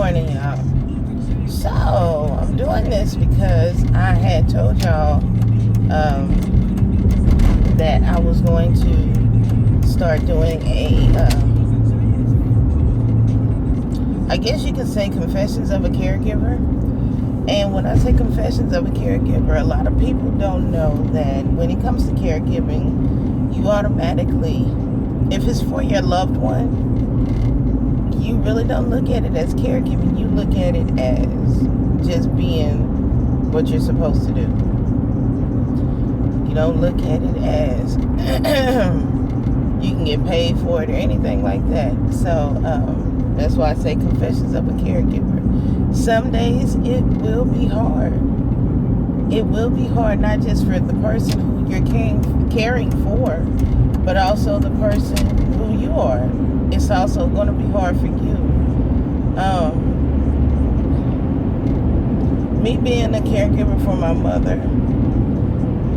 morning, y'all. So, I'm doing this because I had told y'all that I was going to start doing I guess you could say confessions of a caregiver. And when I say confessions of a caregiver, a lot of people don't know that when it comes to caregiving, you automatically, if it's for your loved one, you really don't look at it as caregiving. You look at it as just being what you're supposed to do. You don't look at it as you can get paid for it or anything like that. So that's why I say confessions of a caregiver. Some days it will be hard. It will be hard, not just for the person who you're caring for, but also the person who you are. It's also going to be hard for you. Me being a caregiver for my mother,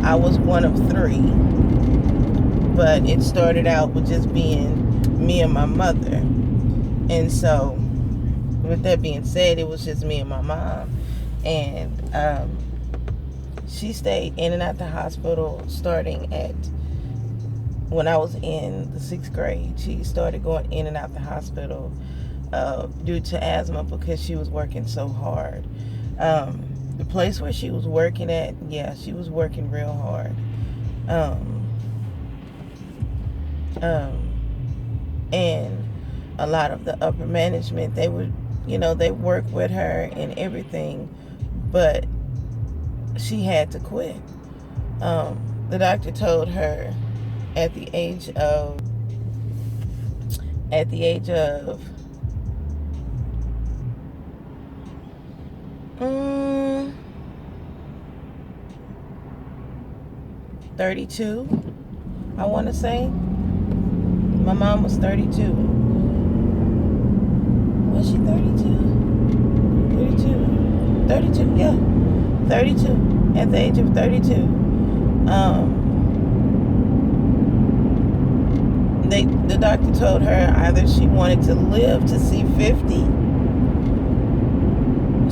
I was one of 3. But it started out with just being me and my mother. And so, with that being said, it was just me and my mom. And she stayed in and out the hospital starting at, when I was in the 6th grade. She started going in and out the hospital due to asthma because she was working so hard. The place where she was working at, yeah, she was working real hard. And a lot of the upper management, they would, they work with her and everything, but she had to quit. The doctor told her at the age of 32, I want to say. My mom was 32. Was she 32? 32, yeah. 32, at the age of 32. The doctor told her either she wanted to live to see 50,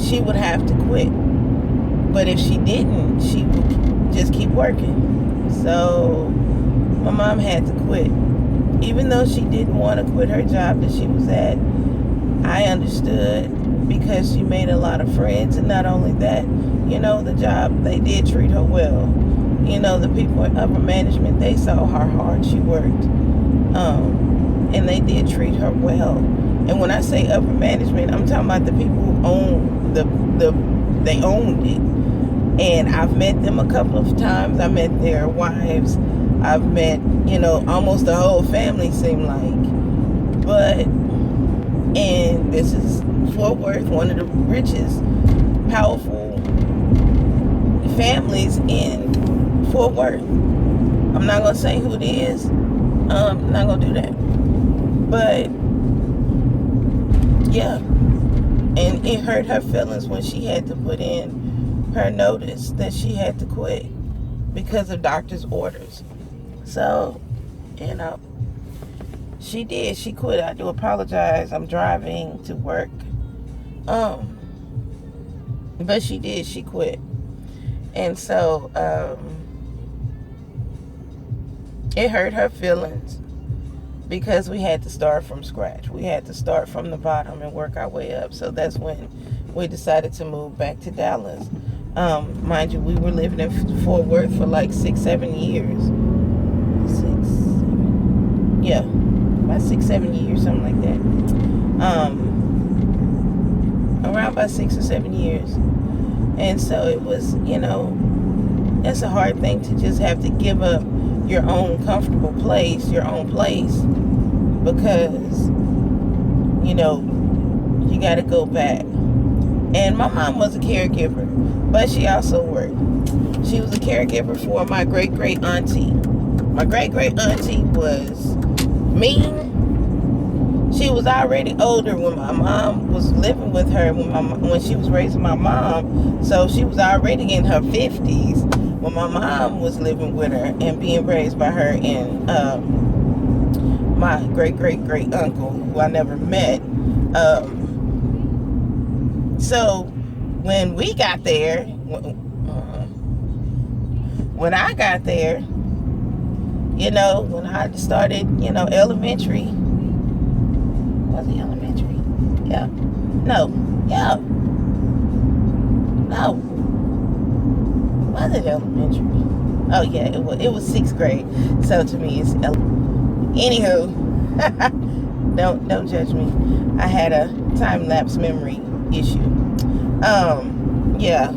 she would have to quit. But if she didn't, she would just keep working. So my mom had to quit. Even though she didn't want to quit her job that she was at, I understood because she made a lot of friends. And not only that, the job, they did treat her well. The people in upper management, they saw how hard she worked. And they did treat her well. And when I say upper management, I'm talking about the people who own they owned it. And I've met them a couple of times. I met their wives. I've met, almost the whole family seemed like. But, and this is Fort Worth, one of the richest, powerful families in Fort Worth. I'm not going to say who it is. I'm not going to do that. But, yeah. And it hurt her feelings when she had to put in her notice that she had to quit because of doctor's orders. So, she did. She quit. I do apologize. I'm driving to work. But she did. She quit. And so, it hurt her feelings because we had to start from scratch. We had to start from the bottom and work our way up. So that's when we decided to move back to Dallas. Mind you, we were living in Fort Worth for like 6-7 years. About 6-7 years, something like that. Around about 6 or 7 years. And so it was, it's a hard thing to just have to give up your own comfortable place, your own place, because, you got to go back. And my mom was a caregiver, but she also worked. She was a caregiver for my great-great auntie. My great-great auntie was mean. She was already older when my mom was living with her, when she was raising my mom. So she was already in her 50s when my mom was living with her and being raised by her and my great-great-great uncle, who I never met. So when we got there, when I got there, when I started, elementary. Was it elementary? Yeah. No. Yeah. No. Was it elementary? Oh yeah, it was 6th grade. So to me it's anywho. Don't judge me. I had a time-lapse memory issue. Yeah.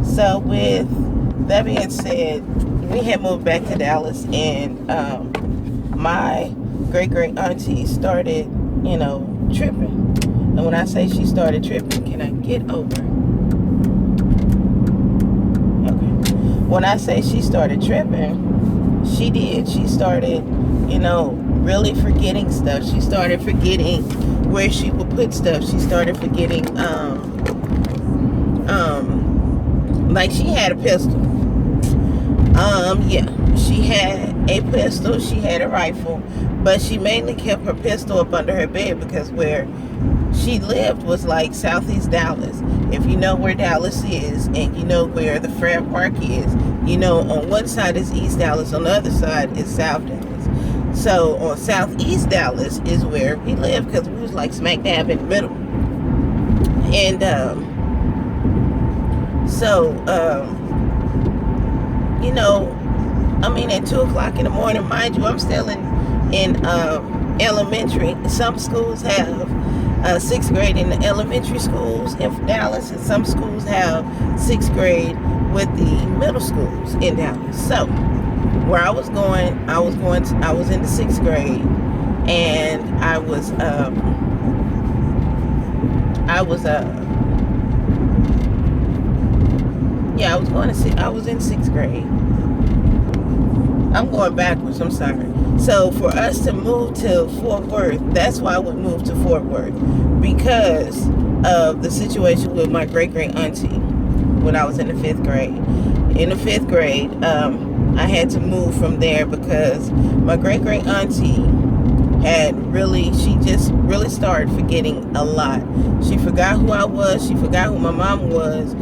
So with that being said, we had moved back to Dallas, and my great auntie started, tripping. And when I say she started tripping, can I get over? Okay. When I say she started tripping, she did. She started, really forgetting stuff. She started forgetting where she would put stuff. She started forgetting, like she had a pistol. Yeah, she had a pistol, she had a rifle, but she mainly kept her pistol up under her bed because where she lived was like Southeast Dallas. If you know where Dallas is and you know where the Fair Park is, on one side is East Dallas, on the other side is South Dallas. So on Southeast Dallas is where we lived because we was like smack dab in the middle. And at 2 o'clock in the morning, mind you, I'm still in elementary. Some schools have 6th grade in the elementary schools in Dallas, and some schools have 6th grade with the middle schools in Dallas. So where I was in the 6th grade, and I was in 6th grade. I'm going backwards, I'm sorry. So for us to move to Fort Worth, that's why we moved to Fort Worth, because of the situation with my great auntie when I was in the 5th grade. In the 5th grade, I had to move from there because my great auntie she just really started forgetting a lot. She forgot who I was. She forgot who my mom was.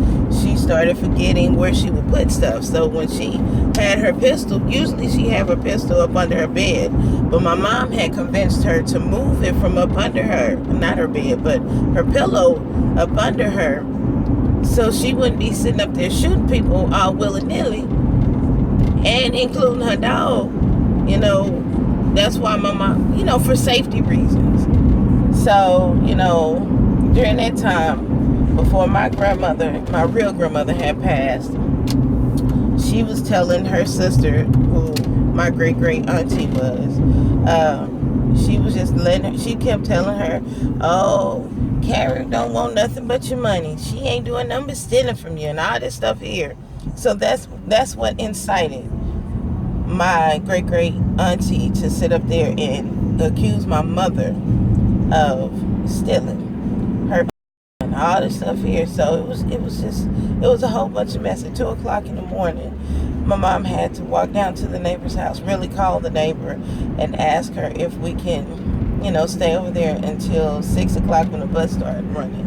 She started forgetting where she would put stuff. So when she had her pistol, usually she had her pistol up under her bed, but my mom had convinced her to move it from up under her, not her bed, but her pillow up under her, so she wouldn't be sitting up there shooting people all willy-nilly, and including her dog. That's why my mom, for safety reasons. So, during that time, before my real grandmother had passed, she was telling her sister, who my great auntie was, she kept telling her, oh, Carrie don't want nothing but your money. She ain't doing nothing but stealing from you and all this stuff here. So that's what incited my great auntie to sit up there and accuse my mother of stealing her and all this stuff here. So it was a whole bunch of mess. At 2 o'clock in the morning, my mom had to walk down to the neighbor's house, really call the neighbor and ask her if we can, stay over there until 6 o'clock when the bus started running,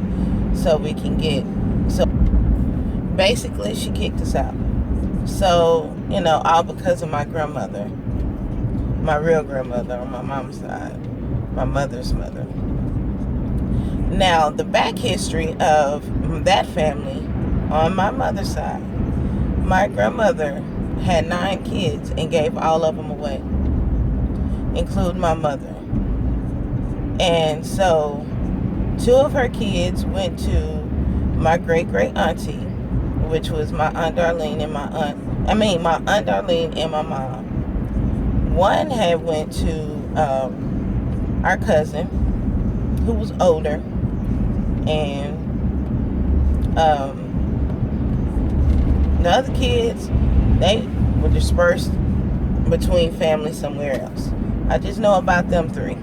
so we can so basically she kicked us out. So, all because of my grandmother, my real grandmother on my mom's side, my mother's mother. Now, the back history of that family on my mother's side, my grandmother had 9 kids and gave all of them away, including my mother. And so 2 of her kids went to my great auntie, which was my Aunt Darlene and my Aunt Darlene and my mom. One had went to our cousin, who was older, and the other kids, they were dispersed between families somewhere else. I just know about them 3.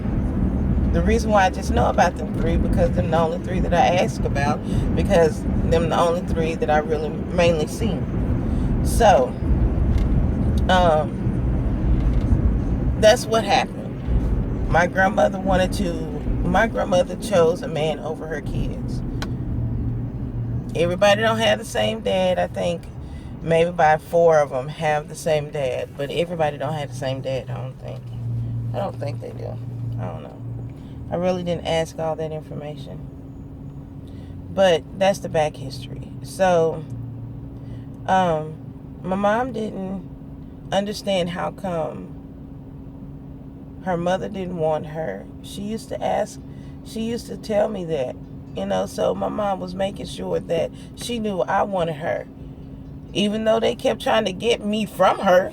The reason why I just know about them 3, because they're the only 3 that I ask about, because them the only 3 that I really mainly seen. So, that's what happened. My grandmother chose a man over her kids. Everybody don't have the same dad. I think maybe about 4 of them have the same dad, but everybody don't have the same dad. I don't think they do. I don't know. I really didn't ask all that information, but that's the back history. So, my mom didn't understand how come her mother didn't want her. She used to tell me that, so my mom was making sure that she knew I wanted her. Even though they kept trying to get me from her.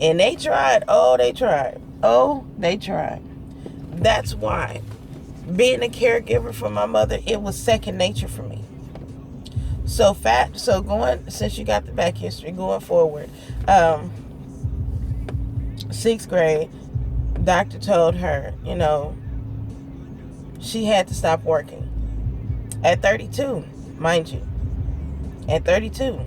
And they tried. They tried. That's why being a caregiver for my mother, it was second nature for me. So since you got the back history, going forward, 6th grade, doctor told her, she had to stop working. At 32, mind you. At 32,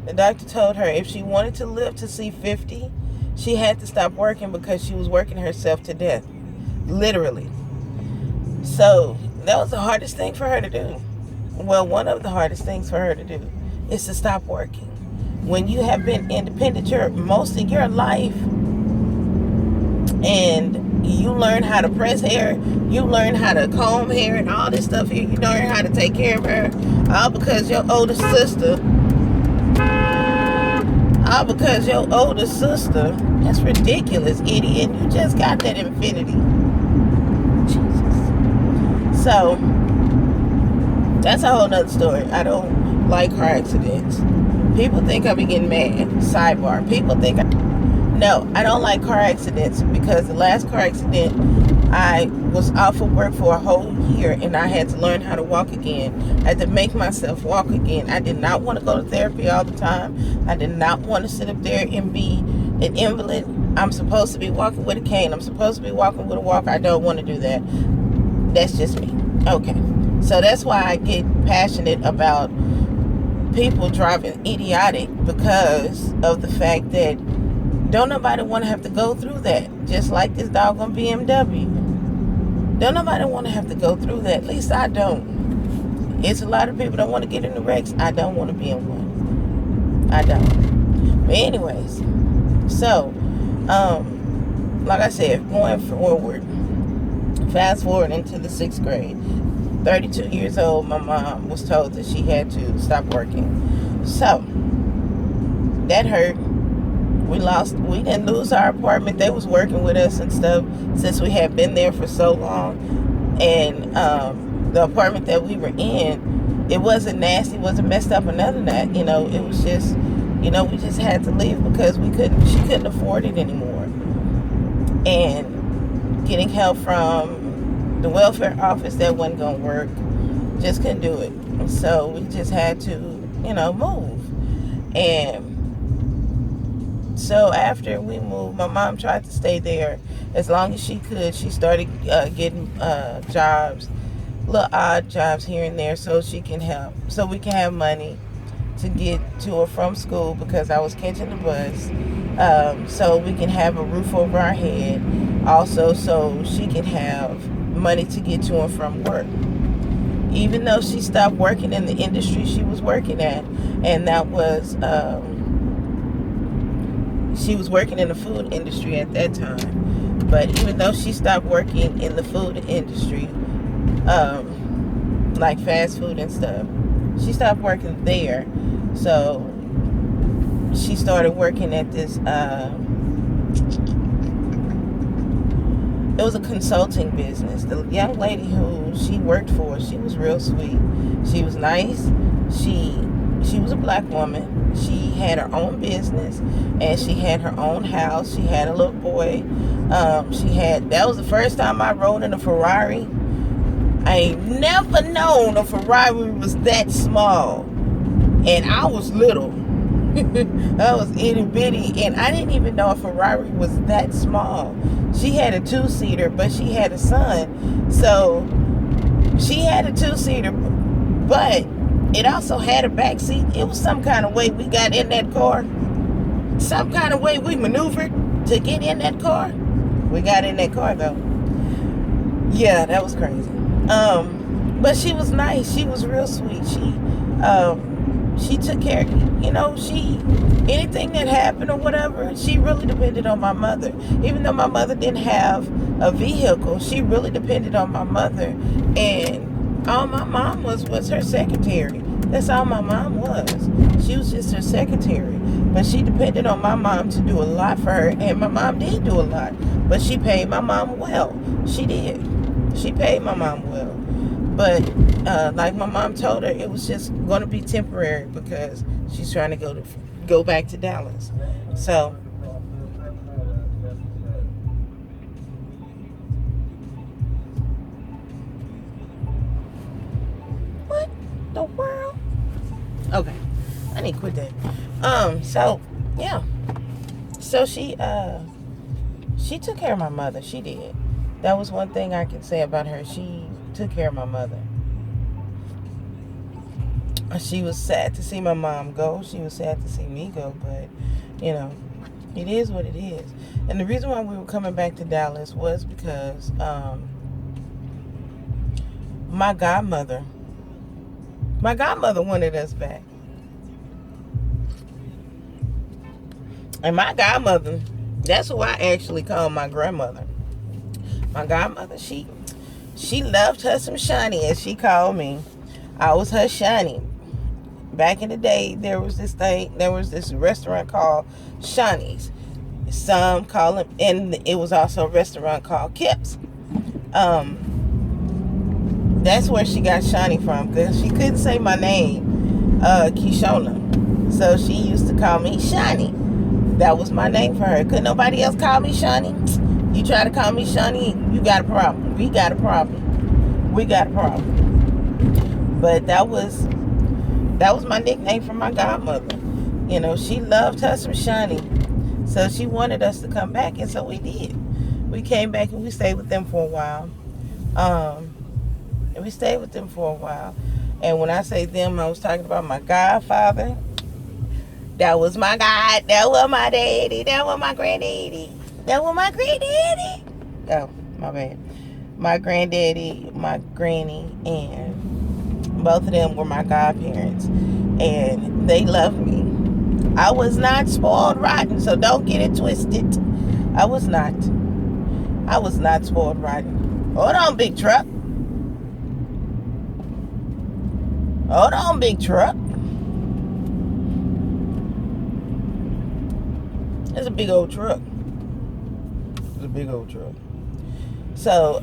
the doctor told her if she wanted to live to see 50, she had to stop working because she was working herself to death. Literally. So that was the hardest thing for her to do. Well, one of the hardest things for her to do is to stop working. When you have been independent most of your life, and you learn how to press hair, you learn how to comb hair and all this stuff here, you learn how to take care of her, all because your older sister, that's ridiculous, idiot. You just got that infinity. Jesus. So, that's a whole nother story. I don't like car accidents. People think I be getting mad. Sidebar. No, I don't like car accidents because the last car accident, I was off of work for a whole year and I had to learn how to walk again. I had to make myself walk again. I did not want to go to therapy all the time. I did not want to sit up there and be an invalid. I'm supposed to be walking with a cane. I'm supposed to be walking with a walker. I don't want to do that. That's just me. Okay. So that's why I get passionate about people driving idiotic, because of the fact that don't nobody want to have to go through that. Just like this doggone BMW. Don't nobody want to have to go through that. At least I don't. It's a lot of people that want to get in the wrecks. I don't want to be in one. I don't. But anyways, so, like I said, going forward, fast forward into the 6th grade, 32 years old, my mom was told that she had to stop working. So, that hurt. We didn't lose our apartment. They was working with us and stuff since we had been there for so long. And the apartment that we were in, it wasn't nasty, wasn't messed up or none of that. It was just, we just had to leave because she couldn't afford it anymore. And getting help from the welfare office, that wasn't going to work. Just couldn't do it. And so we just had to, move. And so after we moved, my mom tried to stay there as long as she could. She started getting jobs, little odd jobs here and there, so she can help, so we can have money to get to or from school, because I was catching the bus, so we can have a roof over our head, also so she can have money to get to and from work. Even though she stopped working in the industry she was working at, and that was she was working in the food industry at that time. But even though she stopped working in the food industry, like fast food and stuff, she stopped working there. So she started working at this, it was a consulting business. The young lady who she worked for, she was real sweet. She was nice. She was a black woman. She had her own business, and she had her own house. She had a little boy. That was the first time I rode in a Ferrari. I ain't never known a Ferrari was that small. And I was little. I was itty bitty, and I didn't even know a Ferrari was that small. She had a 2-seater, but she had a son. So she had a 2-seater, but it also had a back seat. It was some kind of way we got in that car. Some kind of way we maneuvered to get in that car. We got in that car though. Yeah, that was crazy. But she was nice. She was real sweet. She took care of, anything that happened or whatever, she really depended on my mother. Even though my mother didn't have a vehicle, she really depended on my mother. And all my mom was her secretary. That's all my mom was. She was just her secretary. But she depended on my mom to do a lot for her. And my mom did do a lot. But she paid my mom well. She did. She paid my mom well. But like my mom told her, it was just going to be temporary because she's trying to go back to Dallas. So what the world? Okay, I need to quit that. So yeah. So she took care of my mother. She did. That was one thing I can say about her. She took care of my mother. She was sad to see my mom go. She was sad to see me go. But, it is what it is. And the reason why we were coming back to Dallas was because my godmother wanted us back. And my godmother, that's who I actually call my grandmother. My godmother, she loved her some Shani, as she called me. I was her Shani. Back in the day, there was this restaurant called Shani's. Some call it, and it was also a restaurant called Kip's. That's where she got Shani from, because she couldn't say my name, KeShowna. So she used to call me Shani. That was my name for her. Couldn't nobody else call me Shani? You try to call me Shani, you got a problem. We got a problem. But that was my nickname from my godmother. She loved her some Shani. So she wanted us to come back, and so we did. We came back and we stayed with them for a while. And when I say them, I was talking about my godfather. That was my God. That was my daddy. That was my granddaddy. Oh, my bad. My granddaddy, my granny, and both of them were my godparents. And they loved me. I was not spoiled rotten, so don't get it twisted. I was not spoiled rotten. Hold on, big truck. It's a big old truck. So,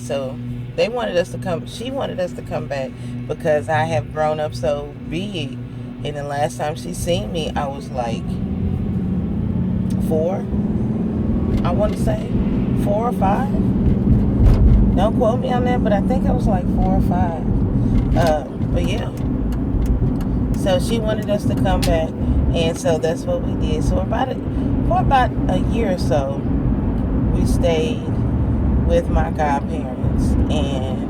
so they wanted us to come. She wanted us to come back because I have grown up so big. And the last time she seen me, I was like 4. I want to say 4 or 5. Don't quote me on that, but I think I was like 4 or 5. But yeah. So she wanted us to come back, and so that's what we did. So for about a year or so, we stayed with my godparents, and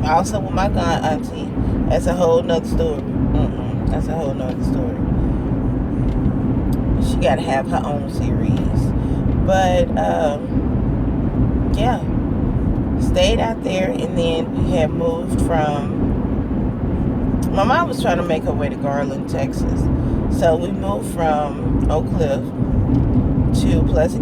also with my god auntie. That's a whole nother story. She got to have her own series. But yeah, stayed out there, and then we had moved from. My mom was trying to make her way to Garland, Texas, so we moved from Oak Cliff to Pleasant